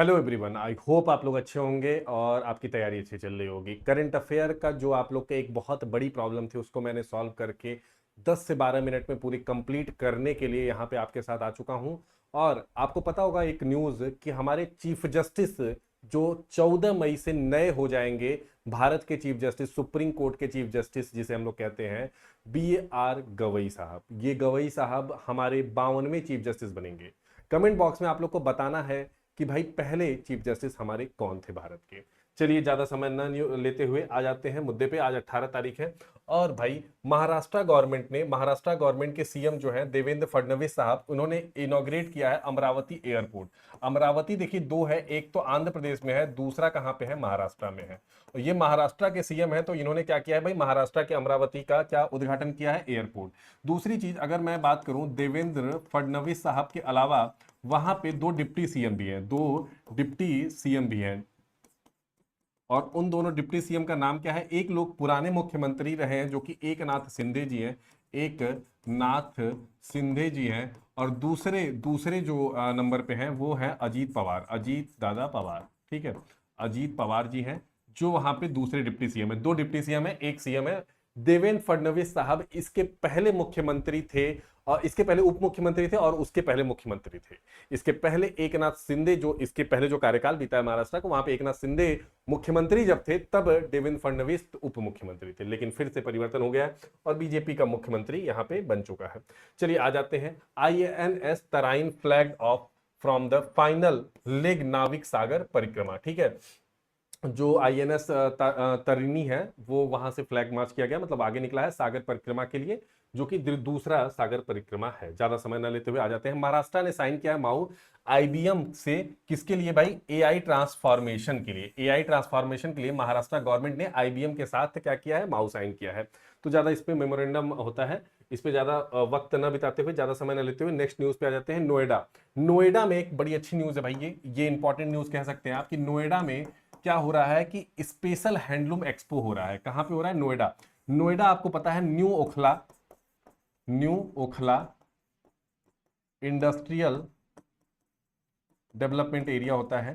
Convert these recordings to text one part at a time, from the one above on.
Hello everyone, I hope आप लोग अच्छे होंगे और आपकी तैयारी अच्छी चल रही होगी। करंट अफेयर का जो आप लोग के एक बहुत बड़ी प्रॉब्लम थी उसको मैंने सॉल्व करके 10 से 12 मिनट में पूरी कंप्लीट करने के लिए यहाँ पे आपके साथ आ चुका हूँ। और आपको पता होगा एक न्यूज़ कि हमारे चीफ जस्टिस जो 14 मई से नए हो जाएंगे, भारत के चीफ जस्टिस, सुप्रीम कोर्ट के चीफ जस्टिस जिसे हम लोग कहते हैं, BR गवई साहब। ये गवई साहब हमारे 52वें चीफ जस्टिस बनेंगे। कमेंट बॉक्स में आप लोग को बताना है कि भाई पहले चीफ जस्टिस हमारे कौन थे भारत के। चलिए ज्यादा समय न लेते हुए आ जाते हैं मुद्दे पे। आज 18 तारीख है और भाई महाराष्ट्र गवर्नमेंट के सीएम जो है देवेंद्र फडणवीस साहब, उन्होंने इनॉग्रेट किया है अमरावती एयरपोर्ट। अमरावती देखिए दो है, एक तो आंध्र प्रदेश में है, दूसरा कहां पे है, महाराष्ट्र में है। और ये महाराष्ट्र के सीएम है तो इन्होंने क्या किया है भाई, महाराष्ट्र के अमरावती का क्या उद्घाटन किया है, एयरपोर्ट। दूसरी चीज अगर मैं बात करूं, देवेंद्र फडणवीस साहब के अलावा वहां पे दो डिप्टी सीएम भी हैं, दो डिप्टी सीएम भी हैं। और उन दोनों डिप्टी सीएम का नाम क्या है, एक लोग पुराने मुख्यमंत्री रहे हैं जो कि एक नाथ शिंदे जी हैं, एक नाथ शिंदे जी हैं। और दूसरे दूसरे जो नंबर पे हैं वो है अजीत पवार, अजीत दादा पवार, ठीक है, अजीत पवार जी हैं जो वहां पे दूसरे डिप्टी सीएम है। दो डिप्टी सीएम है, एक सीएम है। देवेंद्र फडणवीस साहब इसके पहले मुख्यमंत्री थे, और इसके पहले उप मुख्यमंत्री थे, और उसके पहले मुख्यमंत्री थे। इसके पहले एकनाथ शिंदे, जो इसके पहले जो कार्यकाल बीता है महाराष्ट्र को, वहां पे एकनाथ शिंदे मुख्यमंत्री जब थे तब देवेंद्र फडणवीस उप मुख्यमंत्री थे, लेकिन फिर से परिवर्तन हो गया है और बीजेपी का मुख्यमंत्री यहां पे बन चुका है। चलिए आ जाते हैं। INS Tarain flag of from the final leg नाविक सागर परिक्रमा, ठीक है। जो INS तरिणी है वो वहां से फ्लैग मार्च किया गया, मतलब आगे निकला है सागर परिक्रमा के लिए, जो कि दूसरा सागर परिक्रमा है। ज्यादा समय न लेते हुए आ जाते हैं। महाराष्ट्र ने साइन किया है माउ IBM से, किसके लिए भाई, AI ट्रांसफॉर्मेशन के लिए। AI ट्रांसफॉर्मेशन के लिए महाराष्ट्र गवर्नमेंट ने IBM के साथ क्या किया है, माउ साइन किया है। तो ज्यादा इस पे मेमोरेंडम होता है, इस पे ज्यादा वक्त न बिताते हुए, ज्यादा समय न लेते हुए नेक्स्ट न्यूज पे आ जाते हैं। नोएडा, नोएडा में एक बड़ी अच्छी न्यूज है भाई, ये इंपॉर्टेंट न्यूज कह सकते हैं आप, कि नोएडा में क्या हो रहा है कि स्पेशल हैंडलूम एक्सपो हो रहा है। कहां पे हो रहा है, नोएडा। नोएडा आपको पता है new Okhla industrial development area होता है,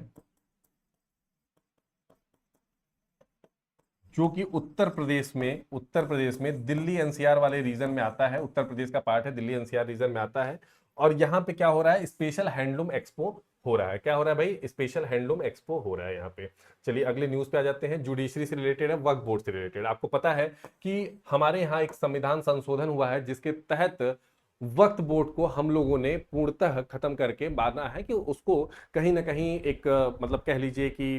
जो कि उत्तर प्रदेश में दिल्ली NCR वाले रीजन में आता है। उत्तर प्रदेश का पार्ट है, दिल्ली NCR रीजन में आता है। और यहां पे क्या हो रहा है, स्पेशल हैंडलूम एक्सपो हो रहा है। क्या हो रहा है भाई, स्पेशल हैंडलूम एक्सपो हो रहा है यहाँ पे। चलिए अगले न्यूज पे आ जाते हैं। जुडिशरी से रिलेटेड है, वक्फ बोर्ड से रिलेटेड। आपको पता है कि हमारे यहाँ एक संविधान संशोधन हुआ है जिसके तहत वक्फ बोर्ड को हम लोगों ने पूर्णतः खत्म करके माना है कि उसको कहीं ना कहीं एक मतलब कह लीजिए कि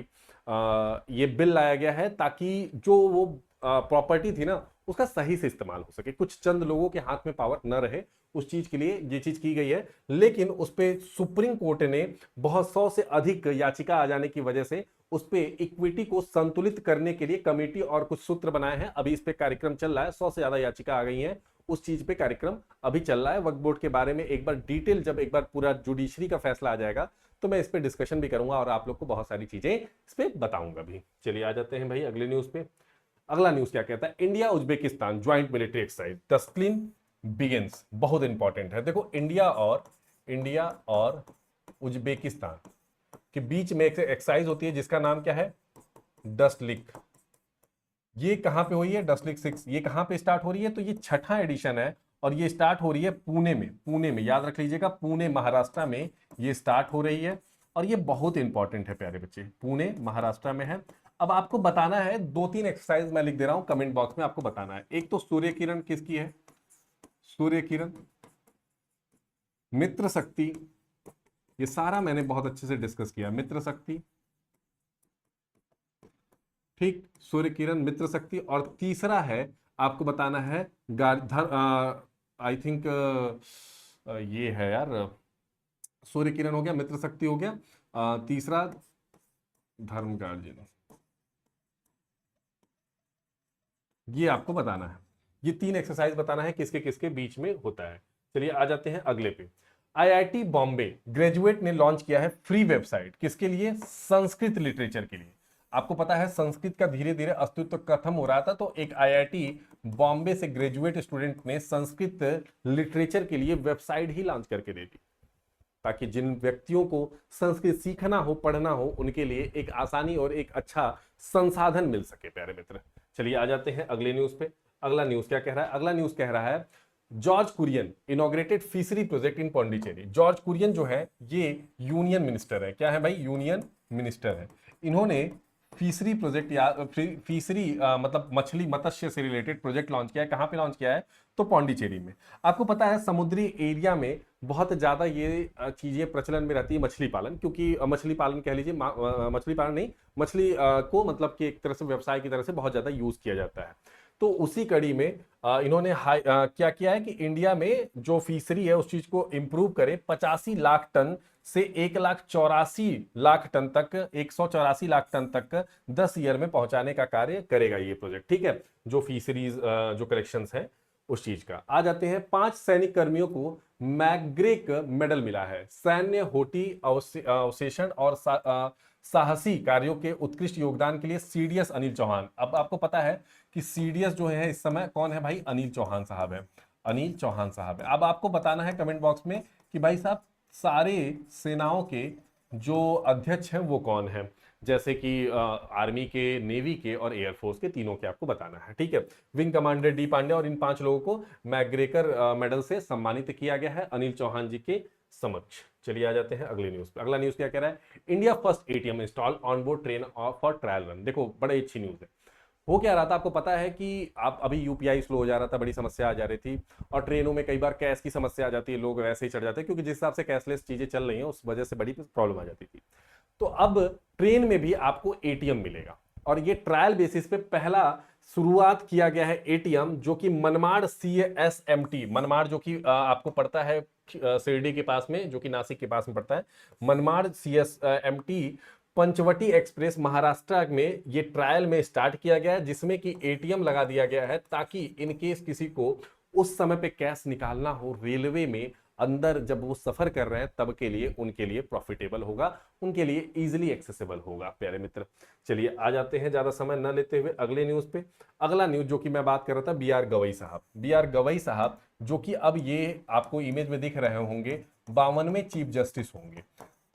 ये बिल लाया गया है ताकि जो वो प्रॉपर्टी थी ना उसका सही से इस्तेमाल हो सके, कुछ चंद लोगों के हाथ में पावर न रहे, उस चीज के लिए ये चीज की गई है। लेकिन उस पे सुप्रीम कोर्ट ने बहुत 100 से अधिक याचिका आ जाने की वजह से उस पे इक्विटी को संतुलित करने के लिए कमेटी और कुछ सूत्र बनाए हैं। अभी इस पे कार्यक्रम चल रहा है, 100 से ज्यादा याचिका आ गई हैं, उस चीज पे कार्यक्रम अभी चल रहा है। वक्फ बोर्ड के बारे में एक बार डिटेल, जब एक बार पूरा जुडिशरी का फैसला आ जाएगा तो मैं इस पे डिस्कशन भी करूंगा और आप लोग को बहुत सारी चीजें इस पे बताऊंगा भी। चलिए आ जाते हैं भाई अगले न्यूज पे। अगला न्यूज क्या कहता है, India Uzbekistan joint military exercise तस्लीम बिगिंस। बहुत इंपॉर्टेंट है। देखो इंडिया और उज्बेकिस्तान के बीच में एक एक्सरसाइज होती है जिसका नाम क्या है, डस्टलिक। ये कहां पे हुई है, डस्टलिक 6, ये कहां पे स्टार्ट हो रही है, तो ये छठा एडिशन है और ये स्टार्ट हो रही है पुणे में याद रख लीजिएगा, पुणे महाराष्ट्र में ये स्टार्ट हो रही है। और ये बहुत इंपॉर्टेंट है प्यारे बच्चे, पुणे महाराष्ट्र में है। अब आपको बताना है, दो तीन एक्सरसाइज मैं लिख दे रहा हूं कमेंट बॉक्स में, आपको बताना है। एक तो सूर्य किरण किसकी है, सूर्य किरण, मित्र शक्ति, ये सारा मैंने बहुत अच्छे से डिस्कस किया, मित्र शक्ति, ठीक, सूर्य किरण, मित्र शक्ति। और तीसरा है, आपको बताना है आई थिंक ये है यार, सूर्य किरण हो गया, मित्र शक्ति हो गया, तीसरा धर्म गार्जियन, ये आपको बताना है। ये तीन एक्सरसाइज बताना है किसके किसके बीच में होता है। चलिए आ जाते हैं अगले पे। IIT बॉम्बे ग्रेजुएट ने लॉन्च किया है फ्री वेबसाइट, किसके लिए, संस्कृत लिटरेचर के लिए। आपको पता है संस्कृत का धीरे धीरे अस्तित्व खत्म हो रहा था, तो एक IIT बॉम्बे से ग्रेजुएट स्टूडेंट ने संस्कृत लिटरेचर के लिए वेबसाइट ही लॉन्च करके दे दी। ताकि जिन व्यक्तियों को संस्कृत सीखना हो, पढ़ना हो, उनके लिए एक आसानी और एक अच्छा संसाधन मिल सके प्यारे मित्र। चलिए आ जाते हैं अगले न्यूज पे। अगला न्यूज क्या कह रहा है? अगला न्यूज कह रहा है George Kurian inaugurated fishery project in Pondicherry. George Kurian जो है ये यूनियन मिनिस्टर है। क्या है भाई? यूनियन मिनिस्टर है। इन्होंने फिशरी प्रोजेक्ट या फिशरी मतलब मछली मत्स्य से रिलेटेड प्रोजेक्ट लॉन्च किया है। कहां पे लॉन्च किया है? तो पौंडीचेरी में। आपको पता है समुद्री एरिया में बहुत ज्यादा ये चीजें प्रचलन में रहती है, मछली पालन, क्योंकि मछली पालन कह लीजिए, मछली पालन नहीं, मछली को मतलब कि एक तरह से व्यवसाय की तरह से बहुत ज्यादा यूज किया जाता है। तो उसी कड़ी में इन्होंने क्या किया है कि इंडिया में जो फिशरी है उस चीज को इंप्रूव करे, 85 लाख टन से 1,84,00,000 टन तक, 184 लाख टन तक 10 ईयर में पहुंचाने का कार्य करेगा ये प्रोजेक्ट। ठीक है, जो फिशरीज जो कलेक्शंस है उस चीज का। आ जाते हैं 5 सैनिक कर्मियों को मैग्रेक मेडल मिला है। सैन्य होटी अवशेषण और साहसी कार्यों के उत्कृष्ट योगदान के लिए सीडीएस अनिल चौहान। अब आपको पता है कि सीडीएस जो है इस समय कौन है भाई? अनिल चौहान साहब है। अनिल चौहान साहब है। अब आपको बताना है कमेंट बॉक्स में कि भाई साहब सारे सेनाओं के जो अध्यक्ष हैं वो कौन है, जैसे कि आर्मी के, नेवी के और एयरफोर्स के, तीनों के आपको बताना है। ठीक है, विंग कमांडर डी पांडे और इन 5 लोगों को मैग्रेकर मेडल से सम्मानित किया गया है अनिल चौहान जी के समक्ष। चलिए आ जाते हैं अगले न्यूज पे। अगला न्यूज क्या कह रहा है? India first ATM install on board train for trial run. देखो बड़ी अच्छी न्यूज है। हो क्या रहा था, आपको पता है कि आप अभी यूपीआई स्लो हो जा रहा था, बड़ी समस्या आ जा रही थी, और ट्रेनों में कई बार कैश की समस्या आ जाती है, लोग वैसे ही चढ़ जाते हैं, क्योंकि जिस हिसाब से कैशलेस चीजें चल रही हैं उस वजह से बड़ी प्रॉब्लम आ जाती थी। तो अब ट्रेन में भी आपको एटीएम मिलेगा, और ये ट्रायल बेसिस पे पहला शुरुआत किया गया है एटीएम, जो कि मनमाड़ CSMT, मनमाड़ जो कि आपको पड़ता है शिरडी के पास में, जो कि नासिक के पास में पड़ता है, मनमाड़ CSMT पंचवटी एक्सप्रेस महाराष्ट्र में ये ट्रायल में स्टार्ट किया गया है, जिसमें कि एटीएम लगा दिया गया है ताकि इन केस किसी को उस समय पे कैश निकालना हो रेलवे में अंदर जब वो सफर कर रहे हैं, तब के लिए उनके लिए प्रॉफिटेबल होगा, उनके लिए इजीली एक्सेसिबल होगा प्यारे मित्र। चलिए आ जाते हैं ज्यादा समय न लेते हुए अगले न्यूज पे। अगला न्यूज जो कि मैं बात कर रहा था, बी आर गवई साहब। बी आर गवई साहब जो कि अब ये आपको इमेज में दिख रहे होंगे, 52वें चीफ जस्टिस होंगे।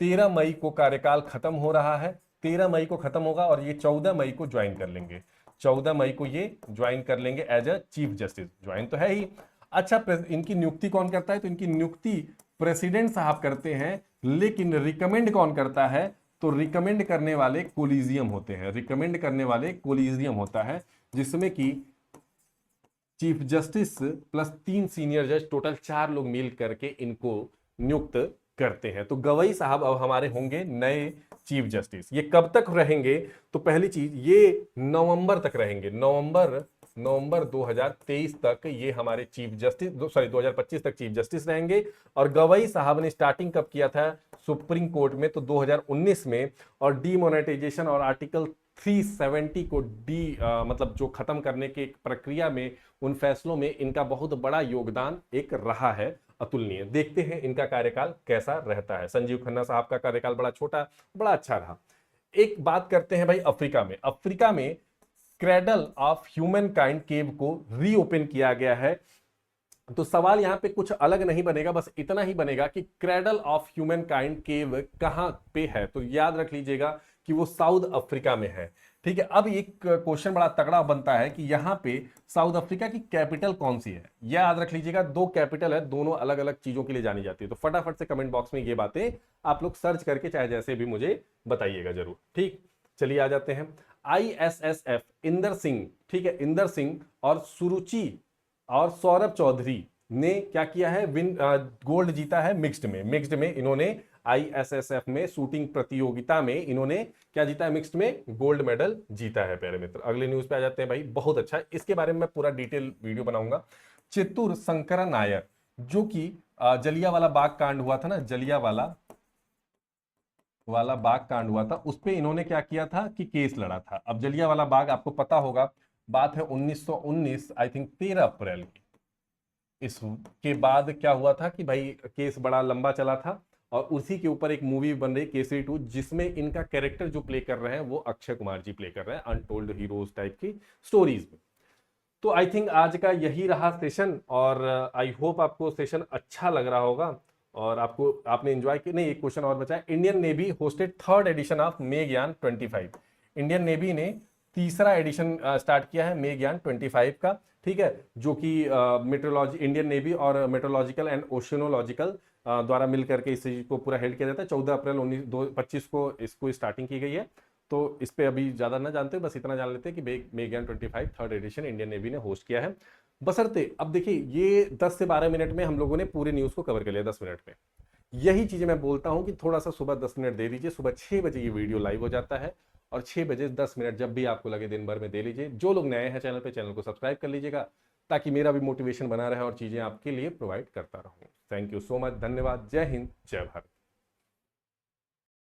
13 मई को कार्यकाल खत्म हो रहा है, 13 मई को खत्म होगा, और ये 14 मई को ज्वाइन कर लेंगे। 14 मई को ये ज्वाइन कर लेंगे as a chief justice. Join तो है ही। अच्छा, इनकी नियुक्ति कौन करता है? तो इनकी नियुक्ति प्रेसिडेंट साहब करते हैं, लेकिन रिकमेंड कौन करता है? तो रिकमेंड करने वाले कोलिजियम होते हैं। रिकमेंड करने वाले कोलिजियम होता है, जिसमें कि चीफ जस्टिस प्लस 3 सीनियर जज, टोटल 4 लोग मिल करके इनको नियुक्त करते हैं। तो गवई साहब अब हमारे होंगे नए चीफ जस्टिस। ये कब तक रहेंगे? तो पहली चीज, ये नवंबर तक रहेंगे। नवंबर 2023 तक ये हमारे चीफ जस्टिस, 2025 तक चीफ जस्टिस रहेंगे। और गवई साहब ने स्टार्टिंग कब किया था सुप्रीम कोर्ट में? तो 2019 में। और डीमोनेटाइजेशन और आर्टिकल 370 को मतलब जो खत्म करने की प्रक्रिया में, उन फैसलों में इनका बहुत बड़ा योगदान एक रहा है, अतुलनीय। देखते हैं इनका कार्यकाल कैसा रहता है। संजीव खन्ना साहब का कार्यकाल बड़ा छोटा, बड़ा अच्छा रहा। एक बात करते हैं भाई अफ्रीका में। अफ्रीका में क्रेडल ऑफ ह्यूमन काइंड केव को रीओपन किया गया है। तो सवाल यहां पे कुछ अलग नहीं बनेगा, बस इतना ही बनेगा कि क्रेडल ऑफ ह्यूमन काइंड केव कहां पे है। तो याद रख लीजिएगा कि वो साउथ अफ्रीका में है। ठीक है, अब एक क्वेश्चन बड़ा तगड़ा बनता है कि यहां पे साउथ अफ्रीका की कैपिटल कौन सी है। याद रख लीजिएगा, 2 कैपिटल है, दोनों अलग अलग चीजों के लिए जानी जाती है। तो फटाफट से कमेंट बॉक्स में ये बातें आप लोग सर्च करके चाहे जैसे भी मुझे बताइएगा जरूर। ठीक, चलिए आ जाते हैं ISSF इंदर सिंह। ठीक है, इंदर सिंह और सुरुचि और सौरभ चौधरी ने क्या किया है? गोल्ड जीता है मिक्स्ड में इन्होंने ISSF में शूटिंग प्रतियोगिता में इन्होंने क्या जीता है? मिक्स्ड में गोल्ड मेडल जीता है प्यारे मित्र। अगले न्यूज पे आ जाते हैं भाई, बहुत अच्छा, इसके बारे में मैं पूरा डिटेल वीडियो बनाऊंगा। चित्तूर शंकरा नायर, जो कि जलियांवाला बाग कांड हुआ था ना, जलियांवाला बाग कांड हुआ था, उस पे इन्होंने क्या किया था कि केस लड़ा था। अब जलियांवाला बाग आपको पता होगा, बात है 1919 आई थिंक 13 अप्रैल की। इसके बाद क्या हुआ था कि भाई केस बड़ा लंबा चला था, और उसी के ऊपर एक मूवी बन रही केसरी 2, जिसमें इनका कैरेक्टर जो प्ले कर रहे हैं वो अक्षय कुमार जी प्ले कर रहे हैं, अनटोल्ड हीरोज टाइप की स्टोरीज में। तो आई थिंक आज का यही रहा सेशन, और आई होप आपको सेशन अच्छा लग रहा होगा। और आपको आपने एंजॉय किया नहीं। एक क्वेश्चन और बचा है, Indian navy hosted third edition of May ज्ञान 25। इंडियन नेवी ने तीसरा एडिशन स्टार्ट किया है मे ज्ञान 25 का, ठीक है, जो कि मेट्रोलॉजी, इंडियन नेवी और मेट्रोलॉजिकल एंड ओशियोनोलॉजिकल द्वारा मिलकर के इस चीज को पूरा हेल्ड किया जाता है। 14 अप्रैल 1925 को इसको स्टार्टिंग की गई है। तो इस पे अभी ज्यादा ना जानते हो, बस इतना जान लेते हैं कि मे ज्ञान 25 थर्ड एडिशन इंडियन नेवी ने होस्ट किया है। बशर्ते अब देखिए ये 10 से 12 मिनट में हम लोगों ने पूरे न्यूज को कवर कर लिया 10 मिनट में। यही चीजें मैं बोलता हूं कि थोड़ा सा सुबह 10 मिनट दे दीजिए। सुबह 6 बजे ये वीडियो लाइव हो जाता है और 6 बजे 10 मिनट जब भी आपको लगे दिन भर में दे लीजिए। जो लोग नए हैं चैनल पे, चैनल को सब्सक्राइब कर लीजिएगा ताकि मेरा भी मोटिवेशन बना रहे और चीजें आपके लिए प्रोवाइड करता रहूं। थैंक यू सो मच, धन्यवाद, जय हिंद, जय भारत।